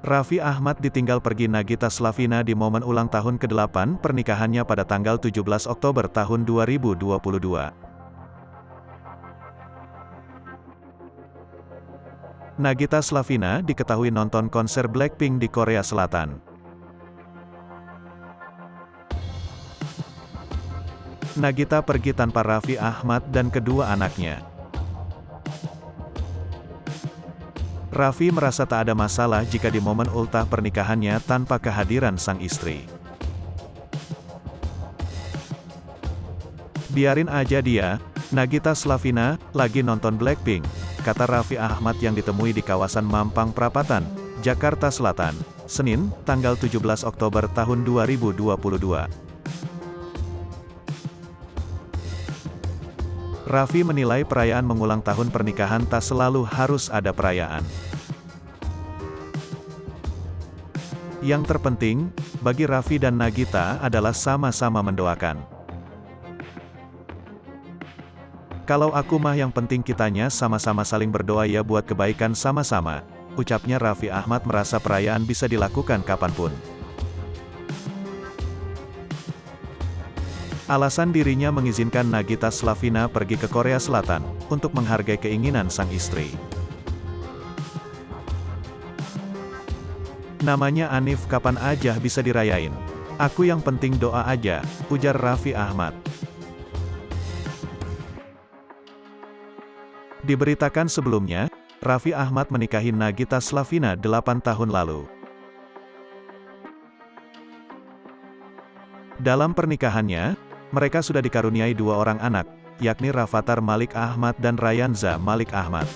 Raffi Ahmad ditinggal pergi Nagita Slavina di momen ulang tahun ke-8 pernikahannya pada tanggal 17 Oktober tahun 2022. Nagita Slavina diketahui nonton konser Blackpink di Korea Selatan. Nagita pergi tanpa Raffi Ahmad dan kedua anaknya. Raffi merasa tak ada masalah jika di momen ultah pernikahannya tanpa kehadiran sang istri. "Biarin aja dia, Nagita Slavina, lagi nonton Blackpink," kata Raffi Ahmad yang ditemui di kawasan Mampang Perapatan, Jakarta Selatan, Senin, tanggal 17 Oktober tahun 2022. Raffi menilai perayaan mengulang tahun pernikahan tak selalu harus ada perayaan. Yang terpenting, bagi Raffi dan Nagita adalah sama-sama mendoakan. "Kalau aku mah yang penting kitanya sama-sama saling berdoa ya buat kebaikan sama-sama," ucapnya Raffi Ahmad merasa perayaan bisa dilakukan kapanpun. Alasan dirinya mengizinkan Nagita Slavina pergi ke Korea Selatan, untuk menghargai keinginan sang istri. "Namanya Anif kapan aja bisa dirayain. Aku yang penting doa aja," ujar Raffi Ahmad. Diberitakan sebelumnya, Raffi Ahmad menikahi Nagita Slavina 8 tahun lalu. Dalam pernikahannya, mereka sudah dikaruniai 2 orang anak, yakni Rafathar Malik Ahmad dan Rayanza Malik Ahmad.